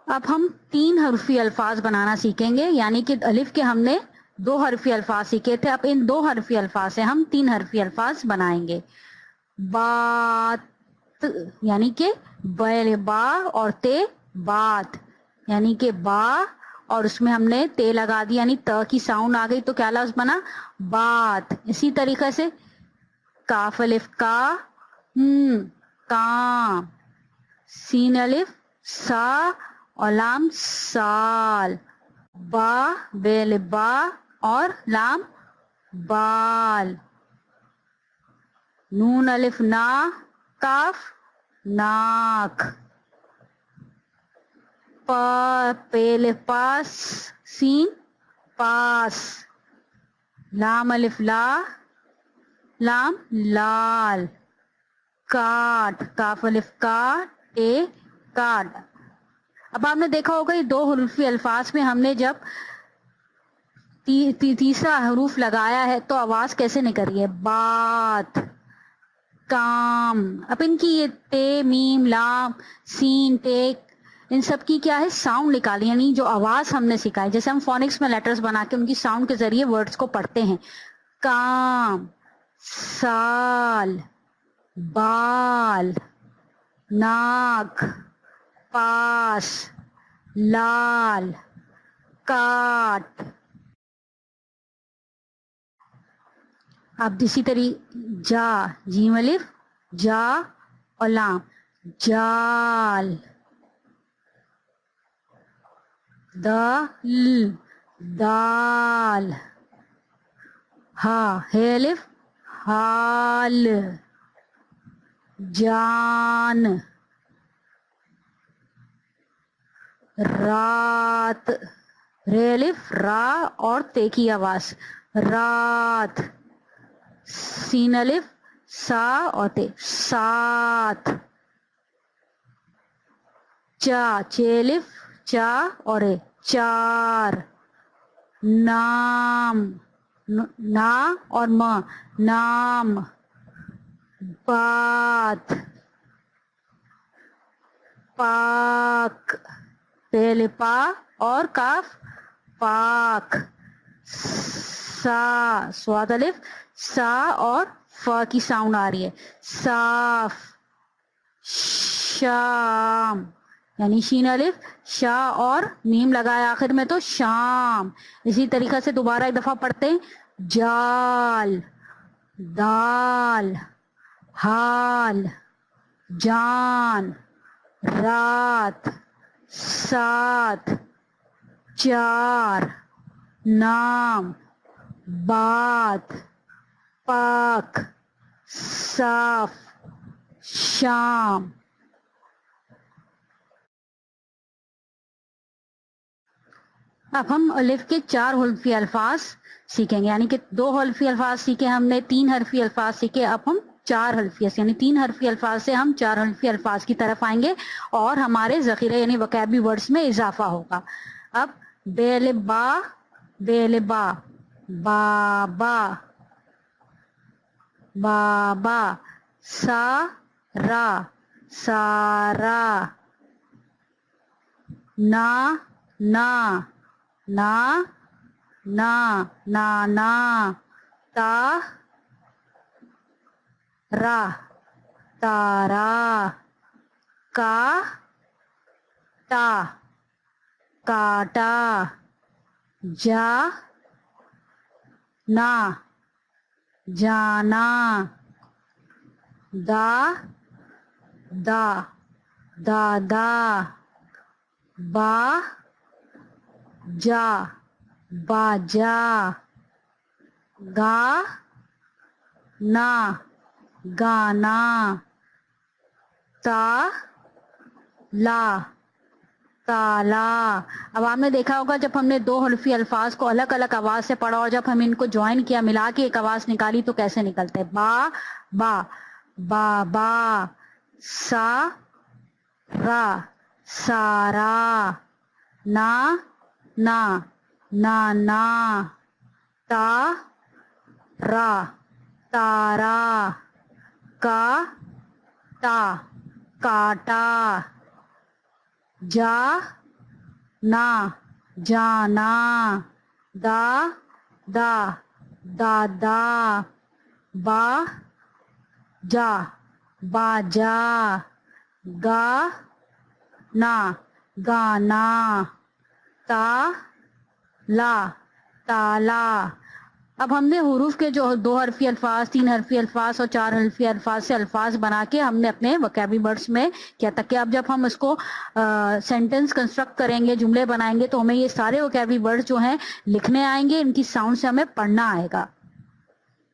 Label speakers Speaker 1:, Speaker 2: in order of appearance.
Speaker 1: अब हम 3 हरफी अल्फाज बनाना सीखेंगे, यानी कि अलिफ के हमने 2 हरफी अल्फाज सीखे थे, अब इन 2 हरफी अल्फाज से हम 3 हरफी अल्फाज बनाएंगे। बात यानी कि बा और ते, बात यानी कि बा और उसमें हमने ते लगा दी यानी त की साउंड आ गई तो क्या लफ्ज बना, बात। इसी तरीके से काफ अलिफ का, का, सीन अलिफ सा और लाम साल, बा बेल बा और लाम बाल, नून अलिफ ना, काफ नाक, पेल पास, सीन पास, लाम अलिफ ला, लाम लाल, काट, काफ अलिफ का, टे काट। अब आपने देखा होगा ये 2 हुरूफी अल्फाज में हमने जब तीसरा हरूफ लगाया है तो आवाज कैसे निकली है, बात, काम। अब इनकी ये ते, मीम, लाम, सीन, टे, इन सब की क्या है साउंड निकाली, यानी जो आवाज हमने सिखाई, जैसे हम फोनिक्स में लेटर्स बना के उनकी साउंड के जरिए वर्ड्स को पढ़ते हैं। काम, साल, बाल, नाक, पास, लाल, काट। अब इसी तरीके जा, जीम अलिफ जा और लाम, जाल, दाल, हा हे अलिफ हाल, जान, रात, रे अलिफ रा और ते की आवाज, रात, सीन अलिफ सा और ते, सात, चा, चे अलिफ चा और ए, चार, नाम, ना और म, नाम, बात, पाक, पहले पा और काफ, पाक, सा, स्वाद अलिफ सा और फ की साउंड आ रही है, साफ, शाम, यानी शीन अलिफ शाह और मीम लगाया आखिर में तो शाम। इसी तरीके से दोबारा एक दफा पढ़ते हैं, जाल, दाल, हाल, जान, रात, सात, चार, नाम, बात, पाक, साफ, शाम। अब हम अलिफ के 4 हल्फी अल्फाज सीखेंगे, यानी कि 2 हल्फी अल्फाज सीखे हमने, 3 हल्फी अल्फाज सीखे, अब हम 4 हल्फी यानी 3 हल्फी अल्फाज से हम 4 हल्फी अल्फाज की तरफ आएंगे और हमारे जखीरे यानी वकैबी वर्ड्स में इजाफा होगा। अब बेलिबा, बेलिबा, बाबा, बाबा, सारा, सारा, ना, ना, ना, ना, नाना, ता, रा, तारा, का, टा, काटा, जा, ना, जाना, दा, दा, दादा, बा, जा, बाजा, गा, ना, गाना, ता, ला, ताला। अब आपने देखा होगा जब हमने 2 हरफी अल्फाज को अलग अलग आवाज से पढ़ा और जब हम इनको ज्वाइन किया, मिला के एक आवाज निकाली तो कैसे निकलते हैं, बा, बा, बाबा, सा, रा, सारा, ना, ना, नाना, ता, रा, तारा, का, टा, काटा, जा, نا جانا، دا دا دادا، با جا باجا، گا نا گانا، تا لا تالا۔ اب ہم نے حروف کے جو 2 حرفی الفاظ، 3 حرفی الفاظ اور 4 حرفی الفاظ سے الفاظ بنا کے ہم نے اپنے وکیبلری ورڈز میں کیا تھا کہ اب جب ہم اس کو سینٹنس کنسٹرکٹ کریں گے، جملے بنائیں گے، تو ہمیں یہ سارے وکیبلری ورڈز جو ہیں لکھنے آئیں گے، ان کی ساؤنڈ سے ہمیں پڑھنا آئے گا۔